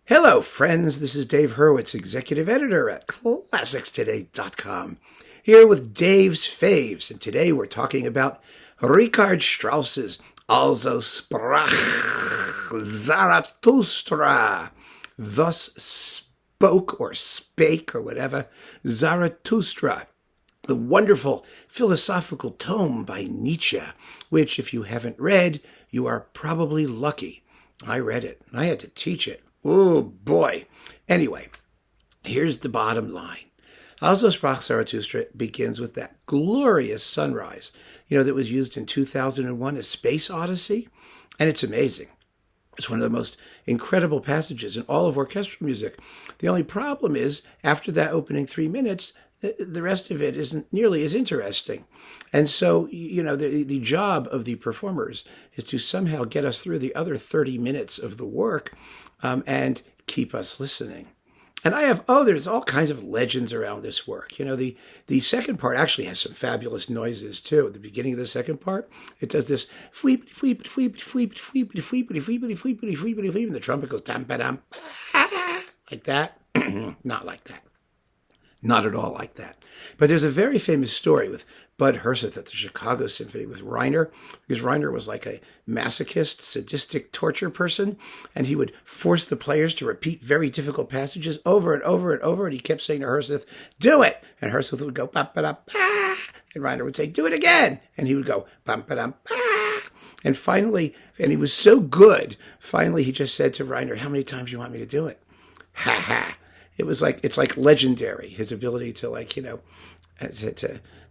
Hello, friends. This is Dave Hurwitz, executive editor at ClassicsToday.com, here with Dave's Faves. And today we're talking about Richard Strauss's Also Sprach, Zarathustra. Thus spoke or spake or whatever, Zarathustra, the wonderful philosophical tome by Nietzsche, which, if you haven't read, you are probably lucky. I read it. I had to teach it. Oh, boy. Anyway, here's the bottom line. Also Sprach Zarathustra begins with that glorious sunrise, that was used in 2001, A Space Odyssey, and it's amazing. It's one of the most incredible passages in all of orchestral music. The only problem is, after that opening 3 minutes, the rest of it isn't nearly as interesting. And so, the job of the performers is to somehow get us through the other 30 minutes of the work and keep us listening. And there's all kinds of legends around this work. The second part actually has some fabulous noises too. At the beginning of the second part, it does this fweep, fweep, fweep, fweep, fweep, fweep, fweep, fweep, fweep, fweep, and the trumpet goes dum ba dum like that. Not like that. Not at all like that. But there's a very famous story with Bud Herseth at the Chicago Symphony with Reiner, because Reiner was like a masochist, sadistic torture person, and he would force the players to repeat very difficult passages over and over and over, and he kept saying to Herseth, "Do it!" And Herseth would go, "Ba-ba-da-ba," and Reiner would say, "Do it again!" And he would go, "Ba-ba-da-ba." And finally, and he was so good, finally he just said to Reiner, "How many times do you want me to do it?" Ha ha. It's like legendary, his ability to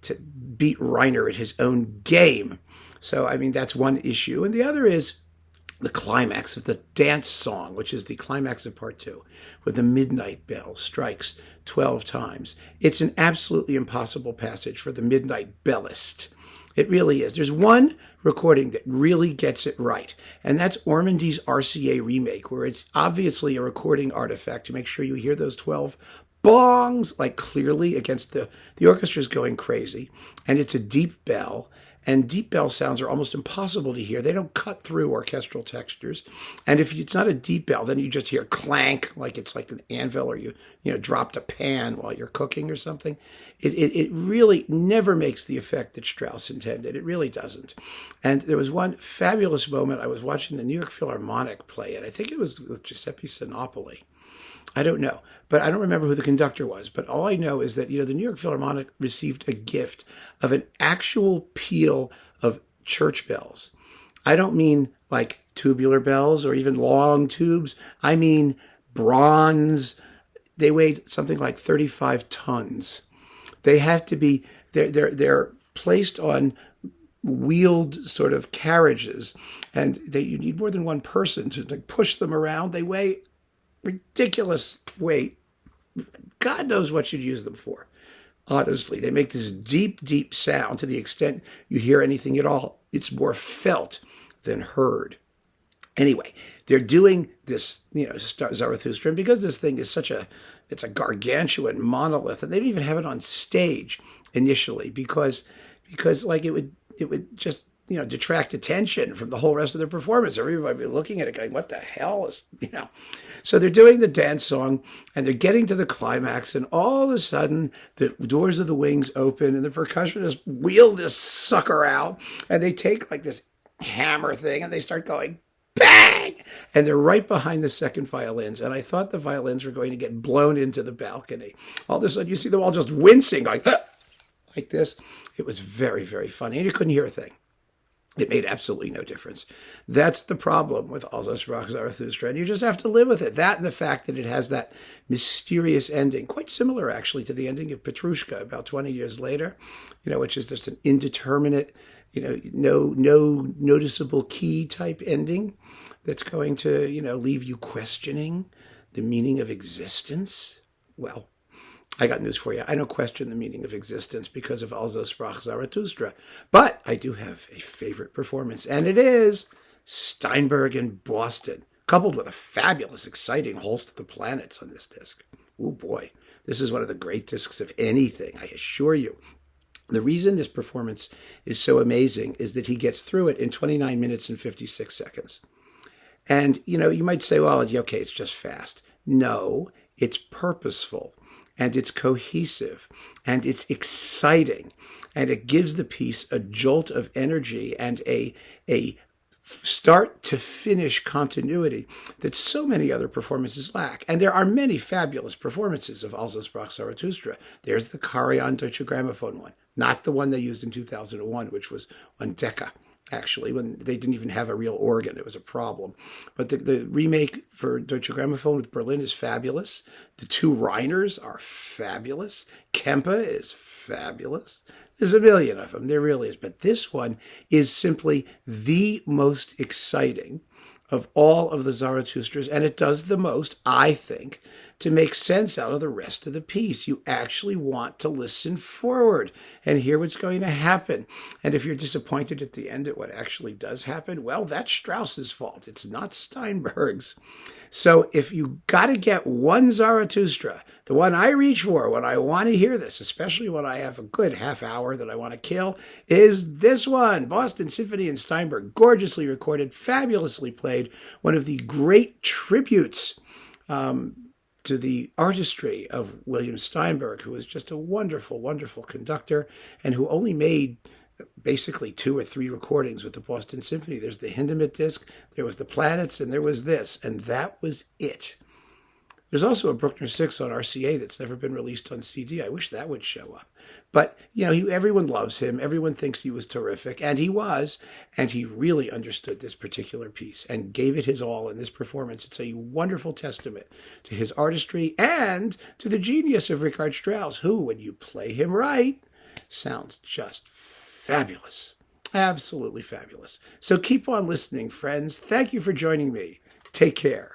to beat Reiner at his own game. So, that's one issue. And the other is the climax of the dance song, which is the climax of part 2, where the midnight bell strikes 12 times. It's an absolutely impossible passage for the midnight bellist. It really is. There's one recording that really gets it right, and that's Ormandy's RCA Remake, where it's obviously a recording artifact to make sure you hear those 12 bongs, clearly against the orchestra's going crazy, and it's a deep bell, and deep bell sounds are almost impossible to hear. They don't cut through orchestral textures, and if it's not a deep bell, then you just hear clank, like it's like an anvil, or you dropped a pan while you're cooking or something. It really never makes the effect that Strauss intended. It really doesn't. And there was one fabulous moment. I was watching the New York Philharmonic play it. I think it was with Giuseppe Sinopoli. I don't know, but I don't remember who the conductor was. But all I know is that, the New York Philharmonic received a gift of an actual peal of church bells. I don't mean like tubular bells or even long tubes. I mean bronze. They weighed something like 35 tons. They have to be, they're placed on wheeled sort of carriages, and you need more than one person to push them around. They weigh ridiculous weight. God knows what you'd use them for. Honestly, they make this deep, deep sound. To the extent you hear anything at all, it's more felt than heard. Anyway, they're doing this, Zarathustra, and because this thing is it's a gargantuan monolith, and they didn't even have it on stage initially because it would just detract attention from the whole rest of the performance. Everybody would be looking at it going, what the hell is, So they're doing the dance song, and they're getting to the climax, and all of a sudden, the doors of the wings open, and the percussionists wheel this sucker out, and they take this hammer thing, and they start going, bang! And they're right behind the second violins, and I thought the violins were going to get blown into the balcony. All of a sudden, you see them all just wincing, going, like this. It was very, very funny, and you couldn't hear a thing. It made absolutely no difference. That's the problem with Also Sprach Zarathustra, and you just have to live with it. That and the fact that it has that mysterious ending, quite similar actually to the ending of Petrushka about 20 years later, which is just an indeterminate, no noticeable key type ending that's going to, leave you questioning the meaning of existence. Well, I got news for you. I don't question the meaning of existence because of Also Sprach Zarathustra. But I do have a favorite performance, and it is Steinberg in Boston, coupled with a fabulous, exciting Holst of the Planets on this disc. Oh boy, this is one of the great discs of anything, I assure you. The reason this performance is so amazing is that he gets through it in 29 minutes and 56 seconds. And, you might say, well, okay, it's just fast. No, it's purposeful, and it's cohesive, and it's exciting, and it gives the piece a jolt of energy and a start to finish continuity that so many other performances lack. And there are many fabulous performances of Also Sprach Zarathustra. There's the Karajan Deutsche Grammophon one, not the one they used in 2001, which was on Decca, actually, when they didn't even have a real organ. It was a problem. But the remake for Deutsche Grammophon with Berlin is fabulous. The two Reiners are fabulous. Kempe is fabulous. There's a million of them. There really is. But this one is simply the most exciting of all of the Zarathustras, and it does the most, I think, to make sense out of the rest of the piece. You actually want to listen forward and hear what's going to happen. And if you're disappointed at the end at what actually does happen, well, that's Strauss's fault. It's not Steinberg's. So if you got to get one Zarathustra, the one I reach for when I want to hear this, especially when I have a good half hour that I want to kill, is this one, Boston Symphony in Steinberg, gorgeously recorded, fabulously played, one of the great tributes to the artistry of William Steinberg, who was just a wonderful, wonderful conductor and who only made basically 2 or 3 recordings with the Boston Symphony. There's the Hindemith disc, there was the Planets, and there was this, and that was it. There's also a Bruckner 6 on RCA that's never been released on CD. I wish that would show up. But, everyone loves him. Everyone thinks he was terrific, and he was. And he really understood this particular piece and gave it his all in this performance. It's a wonderful testament to his artistry and to the genius of Richard Strauss, who, when you play him right, sounds just fabulous. Absolutely fabulous. So keep on listening, friends. Thank you for joining me. Take care.